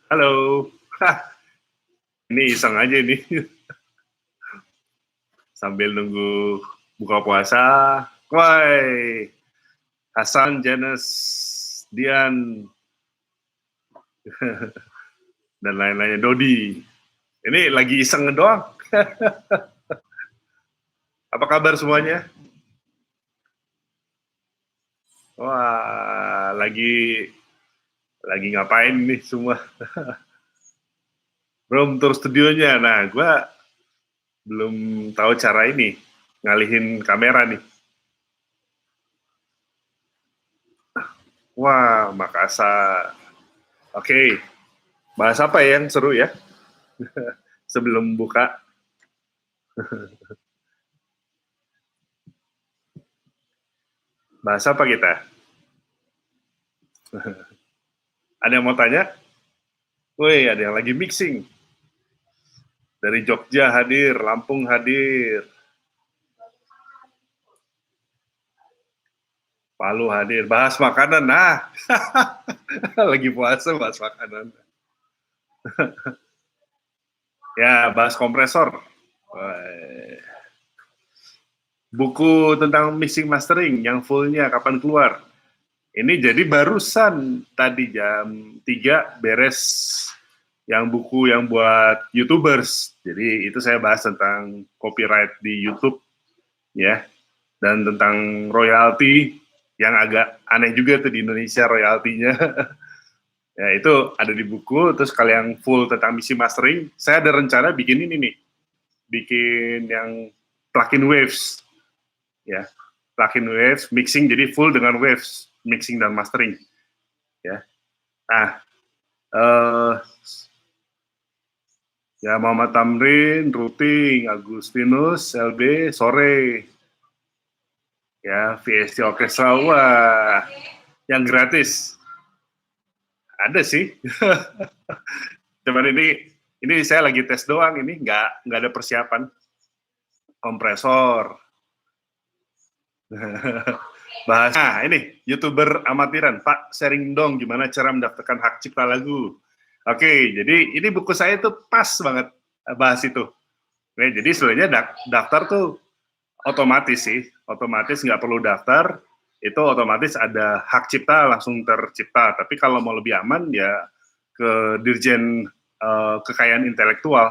Halo. Hah, ini iseng aja nih. Sambil nunggu buka puasa. Woi, Hasan, Janus, Dian, dan lain-lainnya. Dodi. Ini lagi iseng doang. Apa kabar semuanya? Wah, lagi ngapain nih semua? Belum tur studionya. Nah, gue belum tahu cara ini ngalihin kamera nih. Wah, Makassar. Oke, bahas apa ya yang seru ya sebelum buka? Bahas apa kita? Ada yang mau tanya? Woi, ada yang lagi mixing. Dari Jogja hadir, Lampung hadir, Palu hadir. Bahas makanan, nah. Lagi puasa bahas makanan. Ya, bahas kompresor. Buku tentang mixing mastering yang fullnya kapan keluar? Ini jadi barusan tadi jam 3 beres yang buku yang buat YouTubers. Jadi itu saya bahas tentang copyright di YouTube ya, dan tentang royalti yang agak aneh juga tuh di Indonesia royaltinya. Ya itu ada di buku. Terus kalau yang full tentang mixing mastering, saya ada rencana bikin ini nih, bikin yang plugin waves ya, plugin waves mixing, jadi full dengan waves mixing dan mastering ya. Nah, ya Muhammad Tamrin, Ruting, Agustinus, LB, sore. Ya, VST Orchestra, wah, yang gratis. Ada sih. Cuman ini saya lagi tes doang, ini nggak ada persiapan. Kompresor. Bahas. Nah, ini YouTuber amatiran, Pak, sharing dong gimana cara mendaftarkan hak cipta lagu. Oke, jadi ini buku saya tuh pas banget bahas itu. Oke, jadi sebenarnya daftar tuh otomatis sih, otomatis nggak perlu daftar, itu otomatis ada hak cipta langsung tercipta. Tapi kalau mau lebih aman ya ke Dirjen Kekayaan Intelektual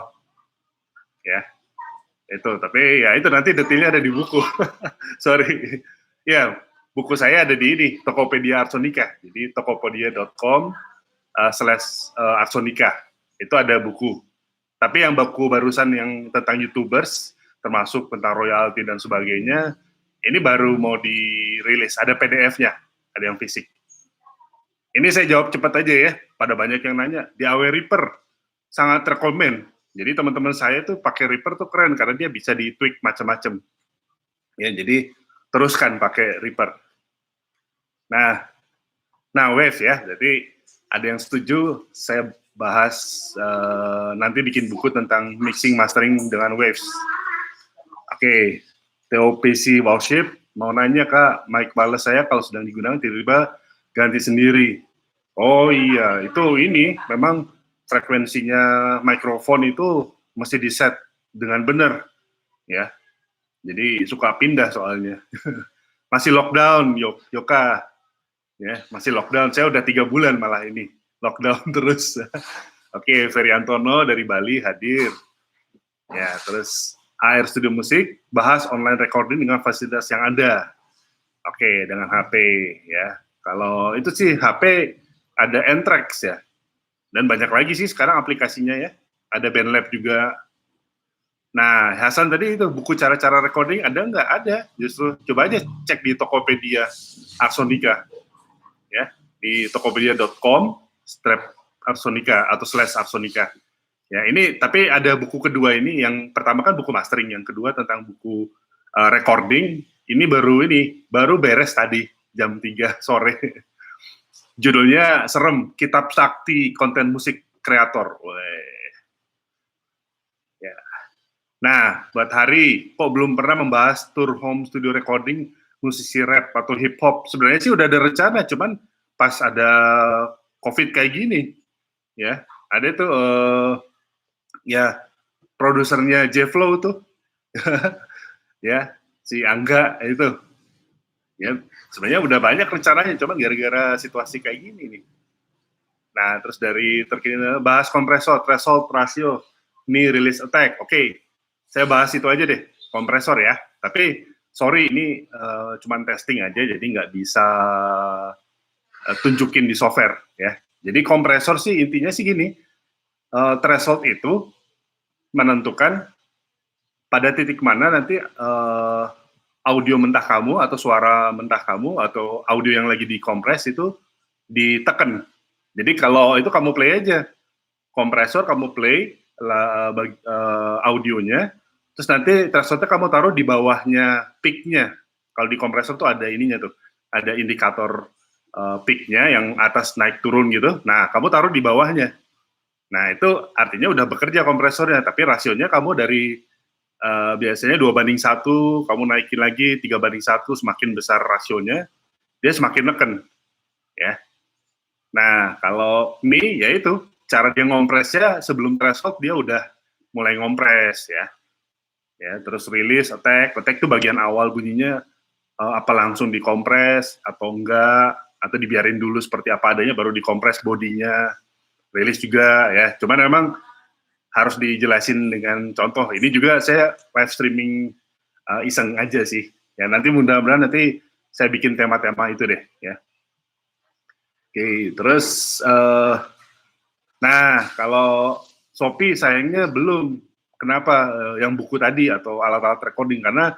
ya itu. Tapi ya itu nanti detailnya ada di buku. Sorry. Ya, buku saya ada di ini, Tokopedia Arsonika. Jadi tokopedia.com/Arsonika. Itu ada buku. Tapi yang buku barusan yang tentang YouTubers, termasuk tentang royalti dan sebagainya, ini baru mau dirilis. Ada PDF-nya, ada yang fisik. Ini saya jawab cepat aja ya, pada banyak yang nanya. Di AW Reaper, sangat rekomen. Jadi teman-teman saya tuh pakai Reaper tuh keren, karena dia bisa di-tweak macam-macam. Ya, jadi teruskan pakai Reaper. Nah, Wave ya, jadi ada yang setuju, saya bahas nanti bikin buku tentang mixing mastering dengan Waves. Oke, TOPC Worship mau nanya Kak, mic wireless saya kalau sedang digunakan tiba-tiba ganti sendiri. Oh iya, itu ini memang frekuensinya mikrofon itu mesti di set dengan benar ya. Jadi suka pindah soalnya. Masih lockdown, Yoka. Ya, masih lockdown. Saya udah 3 bulan malah ini lockdown terus. Oke, Feriantono dari Bali hadir. Ya, terus AR Studio Musik bahas online recording dengan fasilitas yang ada. Oke, dengan HP ya. Kalau itu sih HP ada N-Trax ya. Dan banyak lagi sih sekarang aplikasinya ya. Ada BandLab juga. Nah, Hasan tadi itu buku cara-cara recording ada nggak? Ada. Justru coba aja cek di Tokopedia Arsonika ya, di tokopedia.com/Arsonika atau /Arsonika. Ya, ini tapi ada buku kedua ini, yang pertama kan buku mastering, yang kedua tentang buku recording. Ini baru beres tadi jam 3 sore. Judulnya serem, Kitab Sakti Konten Musik Kreator. Ya. Nah, buat Hari, kok belum pernah membahas tour home studio recording musisi rap atau hip hop? Sebenarnya sih udah ada rencana, cuman pas ada COVID kayak gini, ya. ada tuh ya produsernya J-Flow tuh, ya si Angga itu, ya sebenarnya udah banyak rencananya, cuma gara-gara situasi kayak gini nih. Nah, terus dari terkini bahas kompresor, threshold, ratio, ini release attack. Oke, saya bahas itu aja deh, kompresor ya. Tapi sorry ini cuman testing aja, jadi nggak bisa tunjukin di software ya. Jadi kompresor sih intinya sih gini, threshold itu menentukan pada titik mana nanti audio mentah kamu atau suara mentah kamu atau audio yang lagi dikompres itu ditekan. Jadi kalau itu kamu play aja, kompresor kamu play audionya, terus nanti thresholdnya kamu taruh di bawahnya peak-nya. Kalau di kompresor tuh ada ininya tuh, ada indikator peak-nya yang atas naik turun gitu. Nah, kamu taruh di bawahnya. Nah, itu artinya udah bekerja kompresornya, tapi rasionya kamu dari biasanya 2:1, kamu naikin lagi 3:1, semakin besar rasionya, dia semakin neken, ya. Nah, kalau ini, ya itu, cara dia ngompresnya sebelum threshold, dia udah mulai ngompres, ya. Ya, terus release, attack itu bagian awal bunyinya, apa langsung dikompres, atau enggak, atau dibiarin dulu seperti apa adanya, baru dikompres bodinya, release juga, ya. Cuman memang harus dijelasin dengan contoh. Ini juga saya live streaming iseng aja sih. Ya, nanti mudah-mudahan nanti saya bikin tema-tema itu deh, ya. Oke, terus nah kalau Shopee sayangnya belum. Kenapa? Yang buku tadi atau alat-alat recording, karena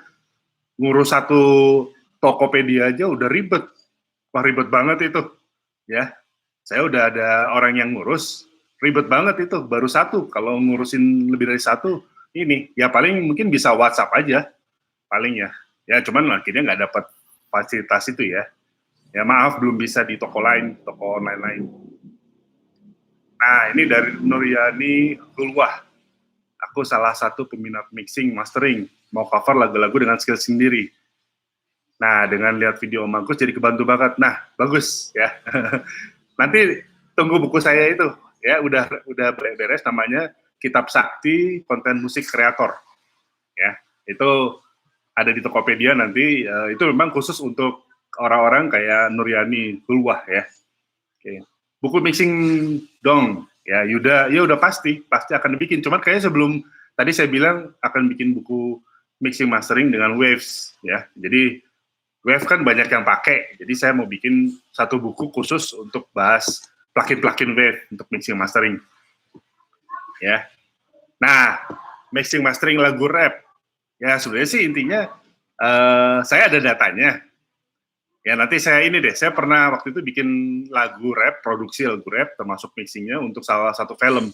ngurus satu Tokopedia aja udah ribet. Wah, ribet banget itu, ya. Saya udah ada orang yang ngurus, ribet banget itu, baru satu. Kalau ngurusin lebih dari satu, ini ya paling mungkin bisa WhatsApp aja, paling ya. Ya cuman akhirnya nggak dapat fasilitas itu ya. Ya maaf, belum bisa di toko lain, toko online lain. Nah, ini dari Nuryani Hulwah. Aku salah satu peminat mixing, mastering, mau cover lagu-lagu dengan skill sendiri. Nah, dengan lihat video Om Agus jadi kebantu banget. Nah, bagus ya. Nanti tunggu buku saya itu, ya udah beres, namanya Kitab Sakti Konten Musik Kreator. Ya, itu ada di Tokopedia nanti. Itu memang khusus untuk orang-orang kayak Nuryani Hulwah ya. Oke. Buku mixing dong, ya Yuda, ya udah pasti akan dibikin. Cuman kayaknya sebelum tadi saya bilang akan bikin buku mixing mastering dengan Waves ya. Jadi Waves kan banyak yang pakai, jadi saya mau bikin satu buku khusus untuk bahas plugin Waves untuk mixing mastering. Ya. Nah, mixing mastering lagu rap. Ya sebenarnya sih intinya saya ada datanya. Ya nanti saya ini deh, saya pernah waktu itu bikin lagu rap, produksi lagu rap, termasuk mixingnya untuk salah satu film.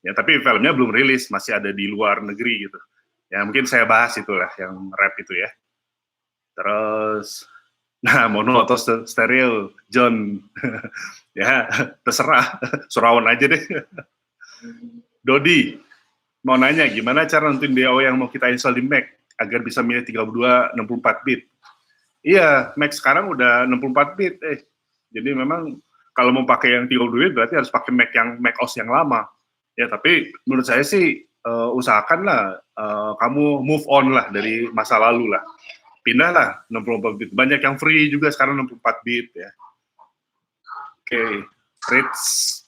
Ya tapi filmnya belum rilis, masih ada di luar negeri gitu. Ya mungkin saya bahas itulah yang rap itu ya. Terus, nah mono atau stereo, John, ya terserah, Surawan aja deh. Dodi, mau nanya gimana cara nentuin DAW yang mau kita install di Mac agar bisa milih 32, 64 bit. Iya, Mac sekarang udah 64 bit. Jadi memang kalau mau pakai yang 32 bit berarti harus pakai Mac OS yang lama. Ya, tapi menurut saya sih usahakanlah kamu move on lah dari masa lalu lah. Pindahlah 64 bit. Banyak yang free juga sekarang 64 bit ya. Oke, Fritz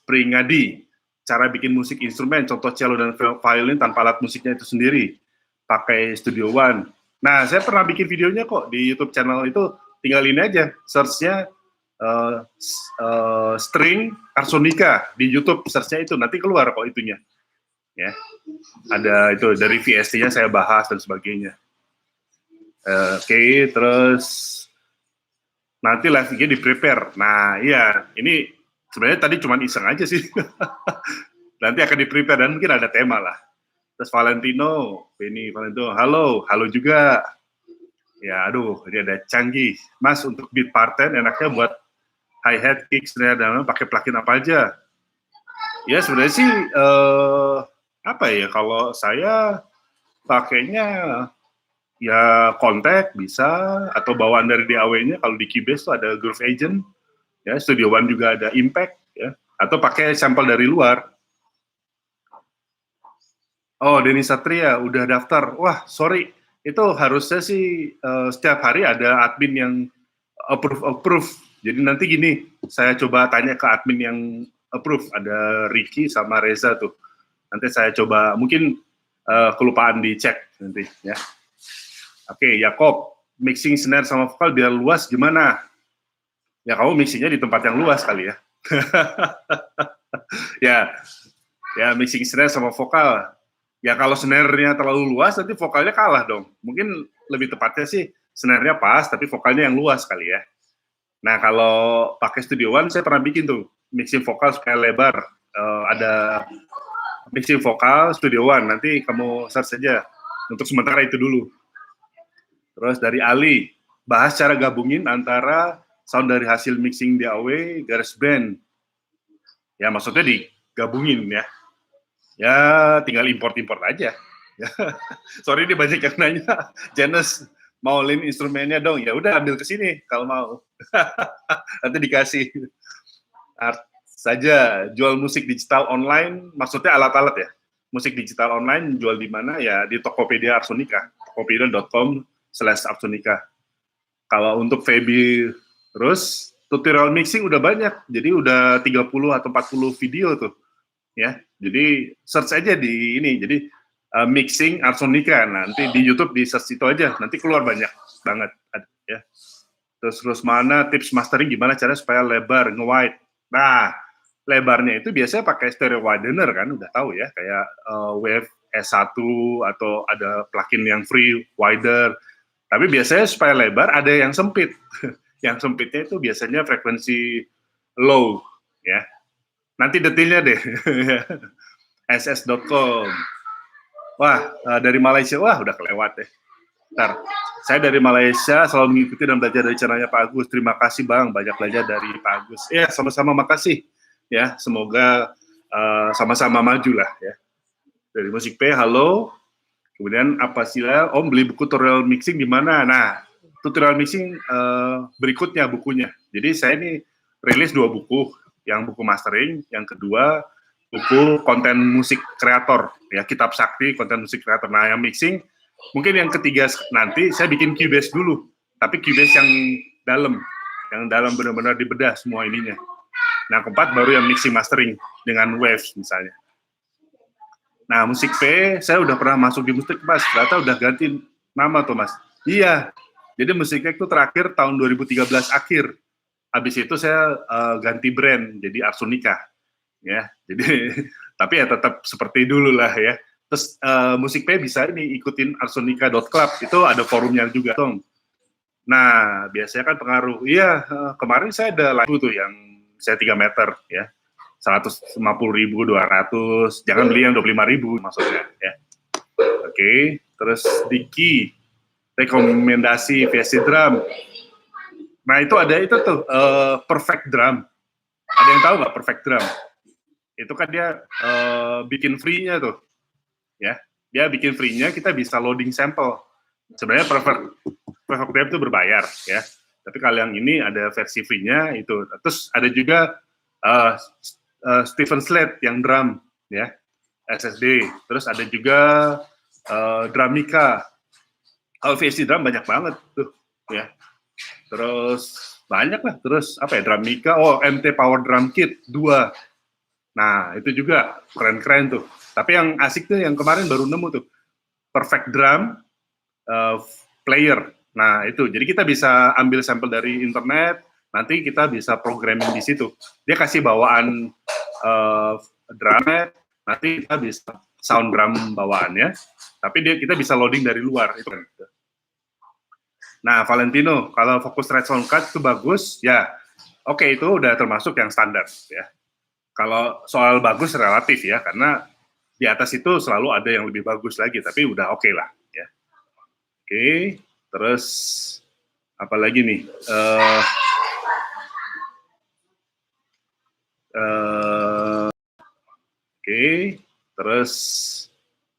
Pringadi. Cara bikin musik instrumen, contoh cello dan violin tanpa alat musiknya itu sendiri. Pakai Studio One. Nah, saya pernah bikin videonya kok di YouTube channel itu, tinggal ini aja, search-nya string harmonica di YouTube, search-nya itu, nanti keluar kok itunya. Ya, ada itu, dari VST-nya saya bahas dan sebagainya. Oke, terus nanti live-nya di-prepare. Nah, iya, ini sebenarnya tadi cuma iseng aja sih. Nanti akan di-prepare dan mungkin ada tema lah. Terus Valentino, Benny Valentino, halo juga. Ya, aduh, ini ada canggih. Mas, untuk beat part-10 enaknya buat hi-hat, kick, snare, dan pakai plugin apa aja? Ya, sebenarnya sih, apa ya, kalau saya pakainya ya Kontak bisa, atau bawaan dari DAW-nya, kalau di Keybase tuh ada Groove Agent, ya, Studio One juga ada Impact, ya, atau pakai sampel dari luar. Oh, Denny Satria udah daftar. Wah, sorry. Itu harusnya sih setiap hari ada admin yang approve. Jadi nanti gini, saya coba tanya ke admin yang approve. Ada Ricky sama Reza tuh. Nanti saya coba, mungkin kelupaan dicek nanti ya. Oke, Yakob, mixing snare sama vokal biar luas gimana? Ya kamu mixingnya di tempat yang luas kali ya. ya mixing snare sama vokal. Ya kalau snare-nya terlalu luas nanti vokalnya kalah dong. Mungkin lebih tepatnya sih snare-nya pas tapi vokalnya yang luas kali ya. Nah kalau pakai Studio One saya pernah bikin tuh mixing vokal supaya lebar. Ada mixing vokal Studio One, nanti kamu search saja. Untuk sementara itu dulu. Terus dari Ali, bahas cara gabungin antara sound dari hasil mixing DAW, GarageBand. Ya maksudnya digabungin ya. Ya tinggal import-import aja. Sorry ini banyak yang nanya, Janus mau link instrumennya dong. Ya udah ambil ke sini kalau mau. Nanti dikasih. Art saja, jual musik digital online, maksudnya alat-alat ya. Musik digital online jual di mana ya, di Tokopedia Arsonika, tokopedia.com/arsonika. Kalau untuk VB terus tutorial mixing udah banyak, jadi udah 30 atau 40 video tuh. Ya, jadi search aja di ini. Jadi mixing Arsonika, nanti di YouTube di search itu aja, nanti keluar banyak banget ya. Terus mana tips mastering gimana cara supaya lebar nge-wide. Nah, lebarnya itu biasanya pakai stereo widener kan, udah tahu ya, kayak Wave S1 atau ada plugin yang free wider. Tapi biasanya supaya lebar ada yang sempit. Yang sempitnya itu biasanya frekuensi low ya. Nanti detailnya deh. ss.com. Wah, dari Malaysia, wah udah kelewat deh. Ntar, saya dari Malaysia selalu mengikuti dan belajar dari channelnya Pak Agus. Terima kasih Bang, banyak belajar dari Pak Agus. Ya, sama-sama makasih. Ya, semoga sama-sama maju lah ya. Dari Musik P, halo. Kemudian apa sih Om beli buku tutorial mixing di mana? Nah, tutorial mixing berikutnya bukunya. Jadi saya ini rilis 2 buku, yang buku mastering, yang kedua buku konten musik kreator, ya kitab sakti konten musik kreator. Nah, yang mixing mungkin yang ketiga nanti saya bikin Cubase dulu, tapi Cubase yang dalam benar-benar dibedah semua ininya. Nah, keempat baru yang mixing mastering dengan Waves misalnya. Nah, Musik P, saya udah pernah masuk di Musik Mas, ternyata udah ganti nama tuh Mas. Iya, jadi Musiknya itu terakhir tahun 2013 akhir. Habis itu saya ganti brand, jadi Arsonika. Ya, jadi tapi ya tetap seperti dulu lah ya. Terus Musik P bisa ini ikutin arsonika.club, itu ada forumnya juga dong. Nah, biasanya kan pengaruh. Iya, kemarin saya ada lagu tuh yang saya 3 meter ya. 150.000, 200, jangan beli yang 25.000 maksudnya ya. Oke, terus Diki rekomendasi VSC drum. Nah itu ada itu tuh Perfect Drum. Ada yang tahu nggak Perfect Drum? Itu kan dia bikin free-nya tuh, ya. Dia bikin free-nya, kita bisa loading sampel. Sebenarnya Perfect Drum itu berbayar, ya. Tapi kalau yang ini ada versi free-nya itu. Terus ada juga Stephen Slade yang drum, ya, SSD. Terus ada juga Drumika. Kalau VSC drum banyak banget tuh, ya. Terus banyak lah. Terus apa ya, Drumika, MT Power Drum Kit 2. Nah, itu juga keren-keren tuh. Tapi yang asik tuh yang kemarin baru nemu tuh, Perfect Drum Player. Nah, itu. Jadi kita bisa ambil sampel dari internet, nanti kita bisa programming di situ. Dia kasih bawaan drumnya, nanti kita bisa sound drum bawaannya, tapi kita bisa loading dari luar. Itu kan. Nah, Valentino, kalau Focusrite Soundcard itu bagus, ya oke, itu udah termasuk yang standar ya. Kalau soal bagus relatif ya, karena di atas itu selalu ada yang lebih bagus lagi, tapi udah oke lah ya. Oke, terus apa lagi nih? Oke, terus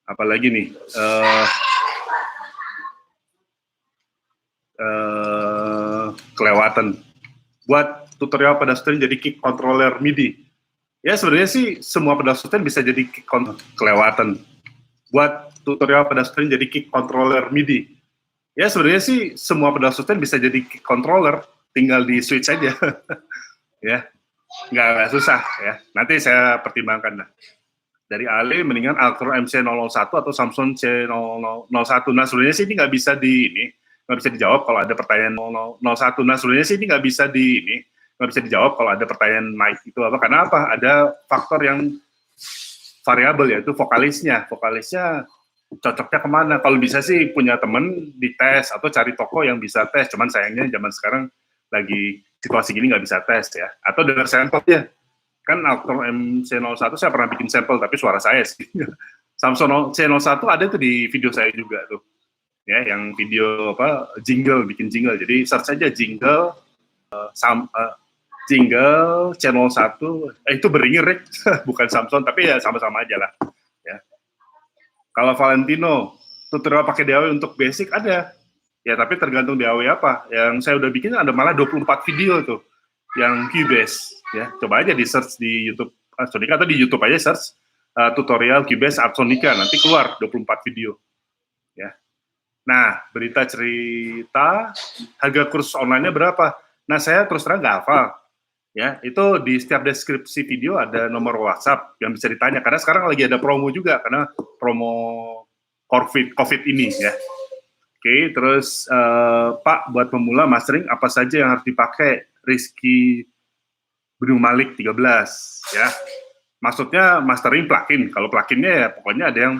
apa lagi nih? Kelewatan. Buat tutorial pedal sustain jadi kick controller MIDI. Ya sebenarnya sih semua pedal sustain bisa jadi kick controller kelewatan. buat tutorial pedal sustain jadi kick controller MIDI. Ya sebenarnya sih semua pedal sustain bisa jadi kick controller, tinggal di switch aja. Ya, nggak susah ya. Nanti saya pertimbangkan lah. Dari Ali mendingan Alcro MC001 atau Samsung C001. Nah sebenarnya sih ini nggak bisa dijawab kalau ada pertanyaan 001. Nah sebenarnya sih ini nggak bisa dijawab kalau ada pertanyaan mic itu apa. Karena apa? Ada faktor yang variabel yaitu vokalisnya cocoknya kemana. Kalau bisa sih punya temen dites atau cari toko yang bisa tes. Cuman sayangnya zaman sekarang lagi situasi gini nggak bisa tes ya. Atau dengar sampel ya. Kan Alcro MC01 saya pernah bikin sampel tapi suara saya sih. Samsung C01 ada tuh di video saya juga tuh. Ya, yang video bikin jingle. Jadi search aja jingle jingle channel 1 itu beringir bukan Samsung tapi ya sama-sama aja lah ya. Kalau Valentino tutorial pakai DAW untuk basic ada ya, tapi tergantung DAW apa. Yang saya udah bikin ada malah 24 video tuh yang Cubase ya. Coba aja di search di YouTube Artsonica atau di YouTube aja search tutorial Cubase Artsonica, nanti keluar 24 video ya. Nah, berita cerita harga kursus online-nya berapa? Nah, saya terus terang nggak hafal ya. Itu di setiap deskripsi video ada nomor WhatsApp yang bisa ditanya, karena sekarang lagi ada promo juga karena promo COVID ini ya. Oke, terus Pak, buat pemula mastering apa saja yang harus dipakai? Rizky Bedung Malik 13 ya. Maksudnya mastering plugin. Kalau pluginnya ya pokoknya ada yang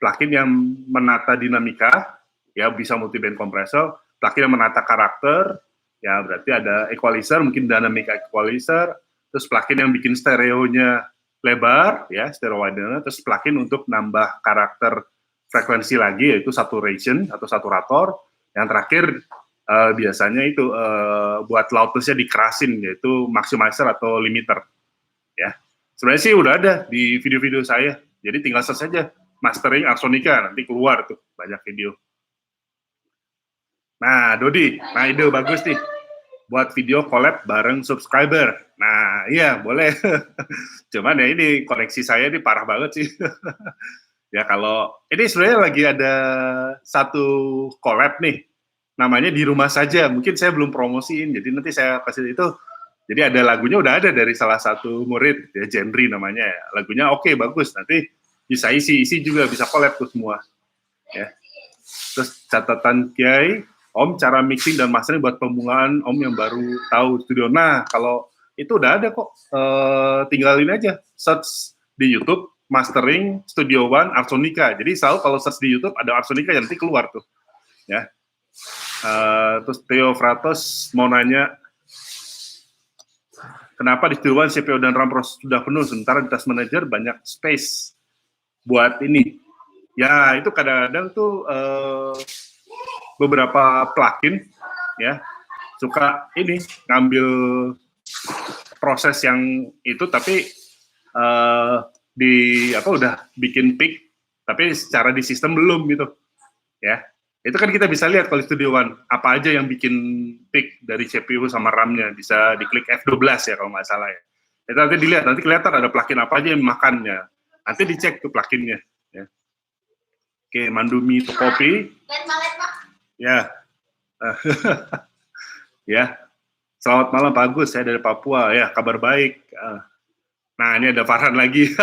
plugin yang menata dinamika ya, bisa multi band kompresor, plugin yang menata karakter ya, berarti ada equalizer, mungkin dynamic equalizer, terus plugin yang bikin stereonya lebar ya, stereo widener, terus plugin untuk nambah karakter frekuensi lagi yaitu saturation atau saturator. Yang terakhir biasanya itu buat loudness-nya dikerasin yaitu maximizer atau limiter ya. Sebenarnya sih udah ada di video-video saya, jadi tinggal search saja mastering Artsonica, nanti keluar tuh banyak video. Nah Dodi, nah ide bagus nih buat video collab bareng subscriber. Nah iya boleh. Cuman ya ini koneksi saya ini parah banget sih. Ya kalau ini sebenarnya lagi ada satu collab nih, namanya Di Rumah Saja. Mungkin saya belum promosiin, jadi nanti saya kasih itu. Jadi ada lagunya udah ada dari salah satu murid, ya Jenry namanya. Ya. Lagunya oke, bagus. Nanti bisa isi juga bisa collab tuh semua. Ya. Terus catatan Kiai, Om, cara mixing dan mastering buat pembukaan Om yang baru tahu studio. Nah, kalau itu udah ada kok. Tinggalin aja, search di YouTube, mastering Studio One Artsonica. Jadi selalu kalau search di YouTube ada Artsonica yang nanti keluar tuh. Ya. Terus Theo Fratos mau nanya, kenapa di Studio One CPU dan RAM sudah penuh, sementara di Task Manager banyak space buat ini. Ya, itu kadang-kadang tuh beberapa plugin ya suka ini ngambil proses yang itu, tapi udah bikin peak tapi secara di sistem belum gitu ya. Itu kan kita bisa lihat kalau di Studio One apa aja yang bikin peak dari CPU sama RAM-nya, bisa diklik F12 ya kalau nggak salah ya. Itu nanti dilihat, nanti kelihatan ada plugin apa aja yang makannya. Nanti dicek tuh pluginnya ya. Oke, Mandumi to Kopi. Ya. Ya. Selamat malam Pak Agus, saya dari Papua. Ya, kabar baik. Nah, ini ada Farhan lagi.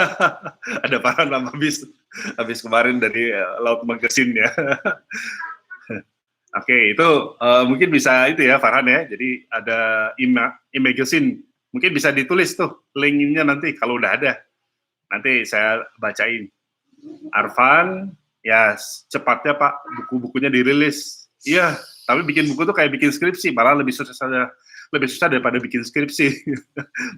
Ada Farhan habis kemarin dari Laut Magazine ya. Oke, itu mungkin bisa itu ya Farhan ya. Jadi ada e-magazine. Mungkin bisa ditulis tuh link-nya nanti kalau udah ada. Nanti saya bacain. Arfan, ya cepatnya Pak, buku-bukunya dirilis. Iya, tapi bikin buku tuh kayak bikin skripsi, malah lebih susah daripada bikin skripsi.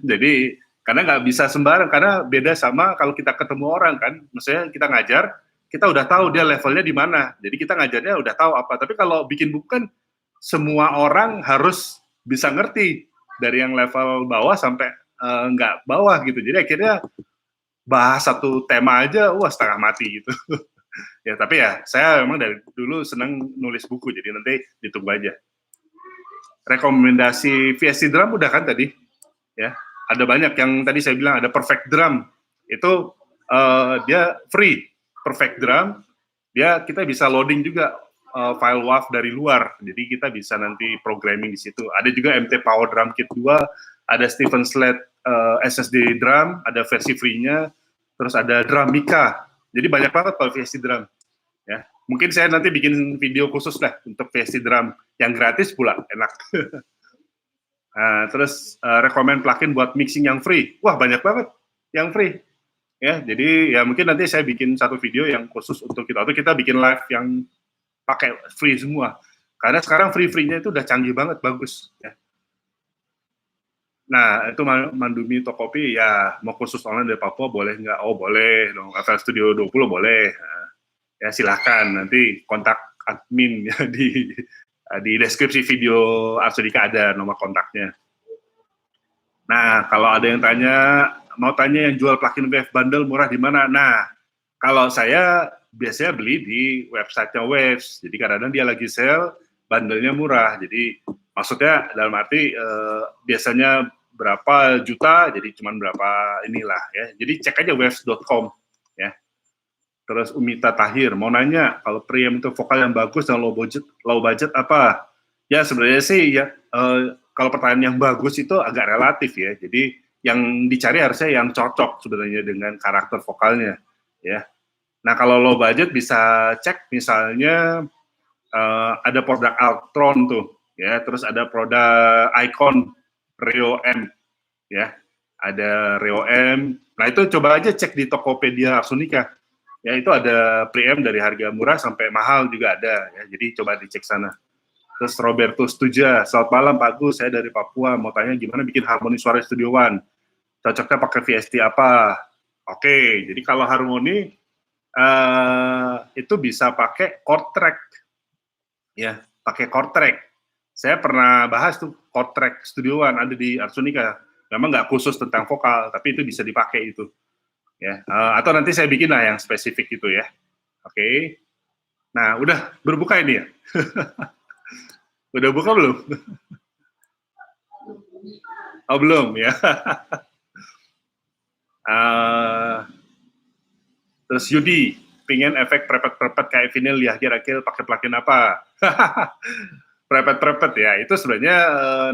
Jadi karena nggak bisa sembarang, karena beda sama kalau kita ketemu orang kan, maksudnya kita ngajar, kita udah tahu dia levelnya di mana, jadi kita ngajarnya udah tahu apa. Tapi kalau bikin buku kan semua orang harus bisa ngerti dari yang level bawah sampai nggak bawah gitu. Jadi akhirnya bahas satu tema aja, wah setengah mati gitu. Ya tapi ya saya memang dari dulu senang nulis buku, jadi nanti ditunggu aja. Rekomendasi VST Drum udah kan tadi ya, ada banyak yang tadi saya bilang ada Perfect Drum itu dia free perfect drum, kita bisa loading juga file WAV dari luar, jadi kita bisa nanti programming di situ. Ada juga MT Power Drum Kit 2, ada Stephen Sled SSD drum, ada versi free-nya, terus ada drum Mika. Jadi banyak banget kalau VST drum. Ya, mungkin saya nanti bikin video khusus lah untuk VST drum yang gratis pula, enak. Nah, terus recommend plugin buat mixing yang free. Wah, banyak banget yang free. Ya, jadi ya mungkin nanti saya bikin satu video yang khusus untuk kita, atau kita bikin live yang pakai free semua. Karena sekarang free-nya itu udah canggih banget, bagus. Ya. Nah, itu Mandumi Tokopi, ya mau kursus online dari Papua boleh nggak? Oh, boleh dong. FL Studio 20 boleh. Nah, ya silahkan, nanti kontak admin ya, di deskripsi video Arsudika ada nomor kontaknya. Nah, kalau ada yang mau tanya yang jual plugin Wave bundle murah di mana? Nah, kalau saya biasanya beli di websitenya Waves. Jadi kadang-kadang dia lagi sale, bundle-nya murah. Jadi maksudnya dalam arti biasanya berapa juta, jadi cuma berapa inilah ya. Jadi cek aja waves.com ya. Terus Umita Tahir mau nanya, kalau preamp itu vokal yang bagus dan low budget apa? Ya sebenarnya sih ya kalau pertanyaan yang bagus itu agak relatif ya. Jadi yang dicari harusnya yang cocok sebenarnya dengan karakter vokalnya ya. Nah kalau low budget bisa cek misalnya ada produk Altron tuh ya, terus ada produk Icon Reo M ya, ada Reo M. Nah itu coba aja cek di Tokopedia Arsunika. Ya itu ada preamp dari harga murah sampai mahal juga ada ya. Jadi coba dicek sana. Terus Roberto Stuja, selamat malam Pak Gus, saya dari Papua, mau tanya gimana bikin harmoni suara Studio One. Cocoknya pakai VST apa? Oke, jadi kalau harmoni itu bisa pakai chord track. Ya, pakai chord track. Saya pernah bahas tuh chord track Studio One ada di Arsunika. Memang nggak khusus tentang vokal, tapi itu bisa dipakai itu. Ya, atau nanti saya bikin lah yang spesifik itu ya. Oke. Nah, udah berbuka ini ya? Udah buka belum? Oh, belum ya. Terus Yudi, pingin efek prepet-prepet kayak vinyl ya, kira-kira pakai plugin apa? Prepet-prepet ya, itu sebenarnya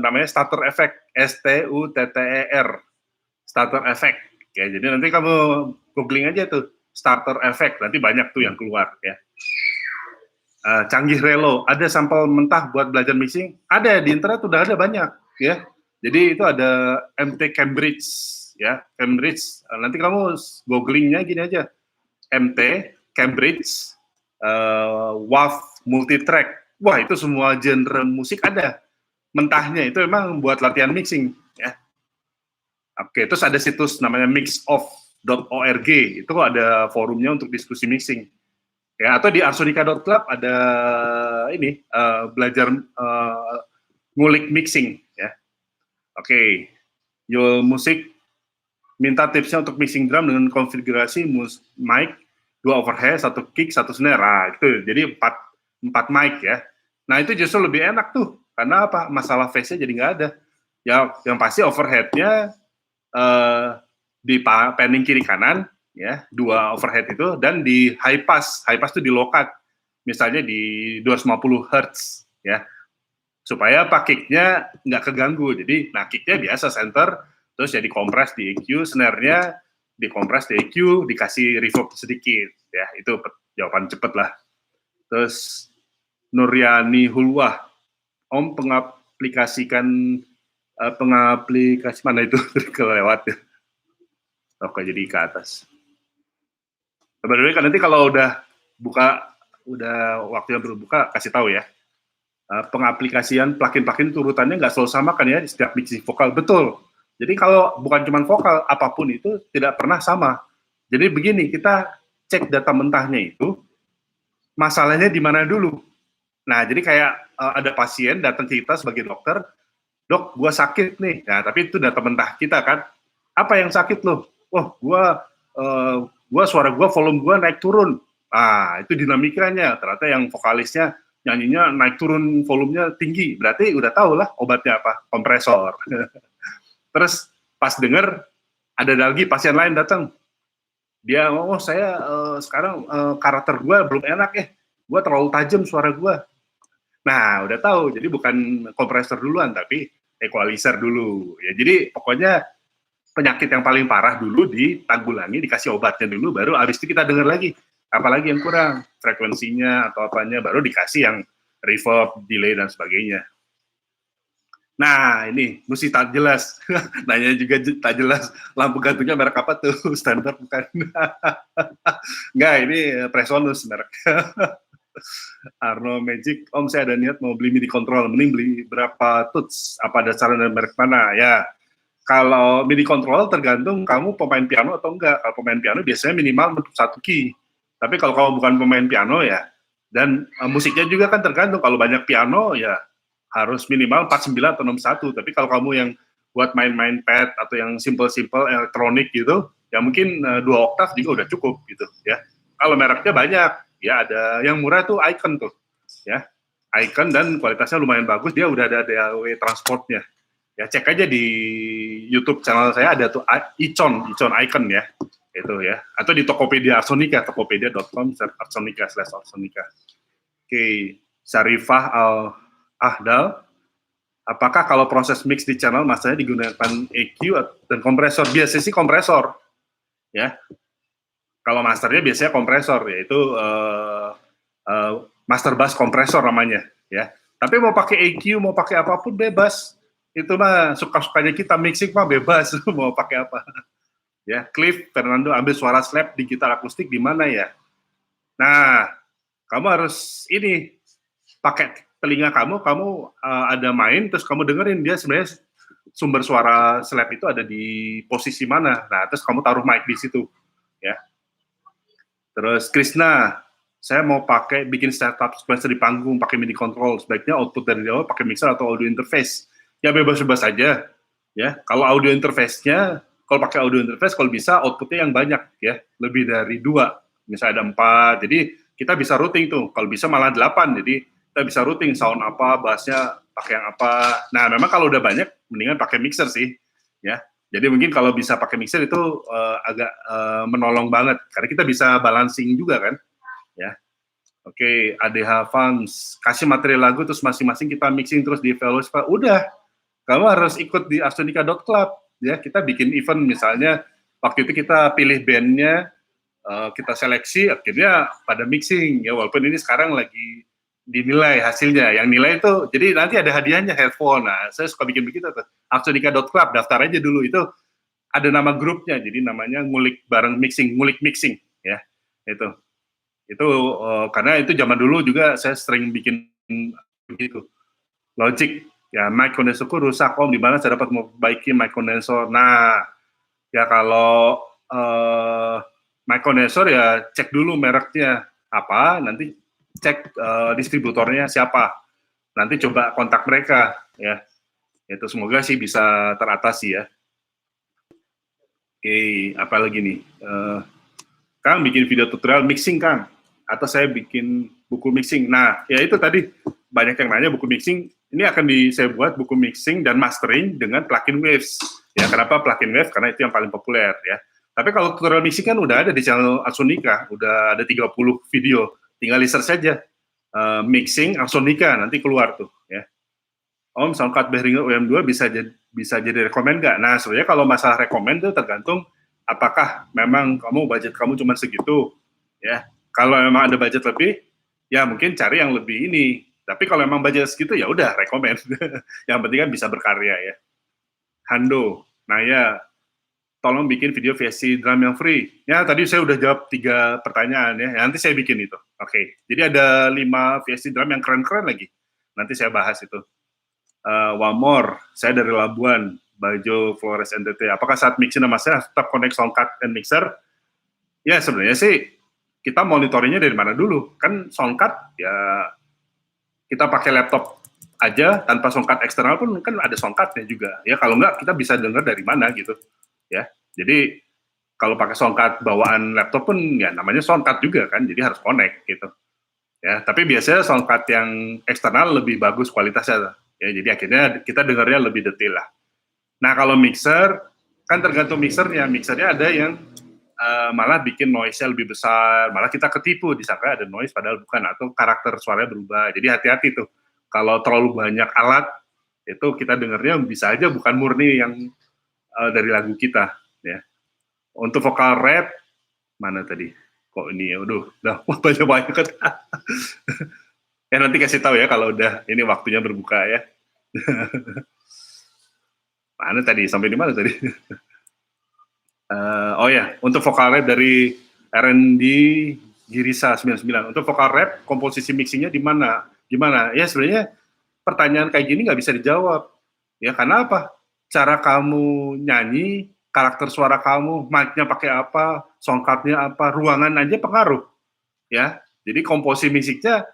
namanya starter effect, STUTTER, starter effect. Ya, jadi nanti kamu googling aja tuh, starter effect, nanti banyak tuh yang keluar ya. Canggih Relo, ada sampel mentah buat belajar mixing? Ada, di internet udah ada banyak ya. Jadi itu ada MT Cambridge ya, Cambridge. Nanti kamu googlingnya gini aja, MT Cambridge WAV multitrack. Wah, itu semua genre musik ada. Mentahnya itu memang buat latihan mixing ya. Oke, terus ada situs namanya mixoff.org. Itu ada forumnya untuk diskusi mixing. Ya, atau di arsonika.club ada ini belajar ngulik mixing ya. Oke. Yul Musik minta tipsnya untuk mixing drum dengan konfigurasi mic, 2 overhead, 1 kick, 1 snare. Nah, itu jadi 4 mic ya. Nah, itu justru lebih enak tuh. Karena apa? Masalah phase-nya jadi nggak ada. Ya, yang pasti overhead-nya di panning kiri kanan ya, 2 overhead itu, dan di high pass itu di low cut, misalnya di 250 Hz ya, supaya kick-nya nggak keganggu. Jadi nah kick-nya biasa center, terus jadi kompres di EQ, snare-nya dikompres di EQ, dikasih reverb sedikit ya. Itu jawaban cepet lah. Terus Nuryani Hulwah, Om pengaplikasi mana itu kelewat ya. Oke, jadi ke atas. Sebenarnya kan nanti kalau udah buka, udah waktunya berbuka, kasih tahu ya. Pengaplikasian plugin-plugin turutannya nggak selalu sama kan ya di setiap mixing vokal. Betul. Jadi kalau bukan cuma vokal, apapun itu tidak pernah sama. Jadi begini, kita cek data mentahnya itu, masalahnya di mana dulu. Nah, jadi kayak ada pasien datang ke kita sebagai dokter, dok, gua sakit nih. Nah, tapi itu data mentah kita kan. Apa yang sakit lo? Oh, gua suara gua, volume gua naik turun. Ah, itu dinamikanya. Ternyata yang vokalisnya nyanyinya naik turun, volumenya tinggi. Berarti udah tahu lah obatnya apa, kompresor. Terus pas denger ada lagi pasien lain datang. Dia, oh saya sekarang karakter gue belum enak gue terlalu tajam suara gue. Nah, udah tahu, jadi bukan kompresor duluan, tapi equalizer dulu. Ya, jadi pokoknya penyakit yang paling parah dulu ditanggulangi, dikasih obatnya dulu, baru abis itu kita dengar lagi, apalagi yang kurang, frekuensinya atau apanya, baru dikasih yang reverb, delay, dan sebagainya. Nah, ini mesti tak jelas. Nanya juga tak jelas. Lampu gantungnya merek apa tuh? Standar bukan? Enggak, ini Presonus merek. Arno Magic, Om saya ada niat mau beli MIDI control, mending beli berapa tuts? Apa dasarnya dan merek mana? Ya, kalau MIDI control tergantung kamu pemain piano atau enggak. Kalau pemain piano biasanya minimal untuk 1 key. Tapi kalau kamu bukan pemain piano ya, dan musiknya juga kan tergantung. Kalau banyak piano ya harus minimal 49 atau 61. Tapi kalau kamu yang buat main-main pad atau yang simple-simple elektronik gitu, ya mungkin 2 oktav juga udah cukup gitu ya. Kalau mereknya banyak, ya ada yang murah tuh Icon tuh, ya. Icon dan kualitasnya lumayan bagus, dia udah ada DAW transportnya. Ya cek aja di YouTube channel saya ada tuh Icon Icon ya. Itu ya. Atau di Tokopedia Arsonica, tokopedia.com /Arsonica. Oke, Syarifah Al-Ahdal, apakah kalau proses mix di channel masanya digunakan EQ dan kompresor? Biasanya sih kompresor, ya. Kalau masternya biasanya kompresor, yaitu master bass kompresor namanya, ya. Tapi mau pakai EQ, mau pakai apapun bebas. Itu mah suka-sukanya kita, mixing mah bebas, mau pakai apa. Ya, Cliff Fernando ambil suara slap di gitar akustik di mana ya? Nah, kamu harus ini pakai telinga kamu ada main terus kamu dengerin dia sebenarnya sumber suara slap itu ada di posisi mana. Nah, terus kamu taruh mic di situ, ya. Terus Krishna, saya mau bikin setup sequencer di panggung pakai MIDI control, sebaiknya output dari awal pakai mixer atau audio interface. Ya bebas-bebas aja, ya. Kalau audio interface-nya, kalau pakai audio interface, kalau bisa outputnya yang banyak, ya, lebih dari 2, misalnya ada 4. Jadi kita bisa routing tuh, kalau bisa malah 8. Jadi kita bisa routing sound apa, bassnya pakai yang apa. Nah, memang kalau udah banyak, mendingan pakai mixer sih, ya. Jadi mungkin kalau bisa pakai mixer itu agak menolong banget, karena kita bisa balancing juga kan, ya. Oke, ADH Fans, kasih materi lagu terus masing-masing kita mixing terus di evaluasi. Udah, kamu harus ikut di arsonica.club, ya. Kita bikin event misalnya, waktu itu kita pilih bandnya, kita seleksi, akhirnya pada mixing, ya. Walaupun ini sekarang lagi dinilai hasilnya, yang nilai itu, jadi nanti ada hadiahnya headphone. Nah, saya suka bikin begitu tuh. Arsonica.club, daftar aja dulu, itu ada nama grupnya, jadi namanya ngulik bareng mixing, ngulik mixing, ya. Itu karena itu zaman dulu juga saya sering bikin begitu. Logic, ya mic condensorku rusak, Om, di mana saya dapat memperbaiki mic condenser? Nah, ya kalau mic condenser ya cek dulu mereknya apa, nanti cek distributornya siapa, nanti coba kontak mereka, ya. Itu semoga sih bisa teratasi ya. Oke, apa lagi nih? Kang bikin video tutorial mixing, Kang, atau saya bikin buku mixing. Nah, ya itu tadi banyak yang nanya buku mixing. Ini akan saya buat buku mixing dan mastering dengan plugin Waves. Ya, kenapa plugin Waves? Karena itu yang paling populer ya. Tapi kalau tutorial mixing kan udah ada di channel Arsonica, udah ada 30 video. Tinggal search saja mixing Arsonica, nanti keluar tuh ya. Om, soundcard Behringer UM2 bisa jadi rekomend nggak? Nah, sebenarnya kalau masalah rekomend itu tergantung apakah memang budget kamu cuma segitu, ya. Kalau memang ada budget lebih, ya mungkin cari yang lebih ini. Tapi kalau memang budget segitu, ya udah rekomend. Yang penting kan bisa berkarya ya. Hando, Naya, tolong bikin video VSC drum yang free. Ya, tadi saya udah jawab 3 pertanyaan ya. Nanti saya bikin itu. Oke. Jadi ada 5 VSC drum yang keren-keren lagi. Nanti saya bahas itu. One more, saya dari Labuan, Bajo Flores NTT. Apakah saat mixing sama saya tetap connect soundcard dan mixer? Ya sebenarnya sih kita monitoringnya dari mana dulu? Kan soundcard ya kita pakai laptop aja tanpa soundcard eksternal pun kan ada soundcardnya juga. Ya kalau enggak kita bisa dengar dari mana gitu. Ya. Jadi kalau pakai soundcard bawaan laptop pun ya namanya soundcard juga kan. Jadi harus connect gitu. Ya, tapi biasanya soundcard yang eksternal lebih bagus kualitasnya. Ya, jadi akhirnya kita dengarnya lebih detail lah. Nah, kalau mixer, kan tergantung mixernya. Mixernya ada yang malah bikin noise-nya lebih besar, malah kita ketipu disangka ada noise padahal bukan, atau karakter suaranya berubah. Jadi hati-hati tuh, kalau terlalu banyak alat itu kita dengarnya bisa aja bukan murni yang dari lagu kita, ya. Untuk vokal rap mana tadi? Kok ini ya, udah banyak kan. Ya nanti kasih tahu ya kalau udah ini waktunya berbuka ya. Mana tadi? Sampai di mana tadi? Oh ya, untuk vokal rap dari R&D Girisa 99. Untuk vokal rap, komposisi mixingnya di mana? Gimana? Ya sebenarnya pertanyaan kayak gini nggak bisa dijawab. Ya karena apa? Cara kamu nyanyi, karakter suara kamu, mic-nya pakai apa, soundcard-nya apa, ruangan aja pengaruh. Ya, jadi komposisi musiknya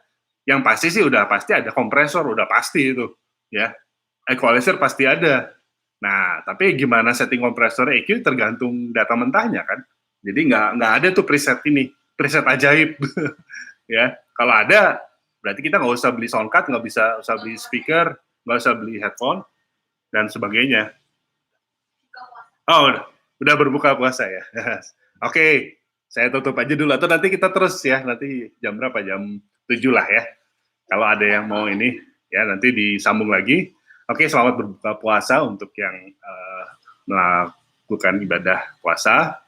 yang pasti sih udah pasti ada kompresor, udah pasti itu. Ya, equalizer pasti ada. Nah, tapi gimana setting kompresor EQ tergantung data mentahnya kan. Jadi nggak ada tuh preset ini, preset ajaib. Ya, kalau ada berarti kita nggak usah beli sound card, nggak usah beli speaker, nggak usah beli headphone dan sebagainya. Oh, udah berbuka puasa ya. Oke, saya tutup aja dulu atau nanti kita terus ya. Nanti jam berapa? Jam 7 lah ya. Kalau ada yang mau ini ya nanti disambung lagi. Oke, selamat berbuka puasa untuk yang melakukan ibadah puasa.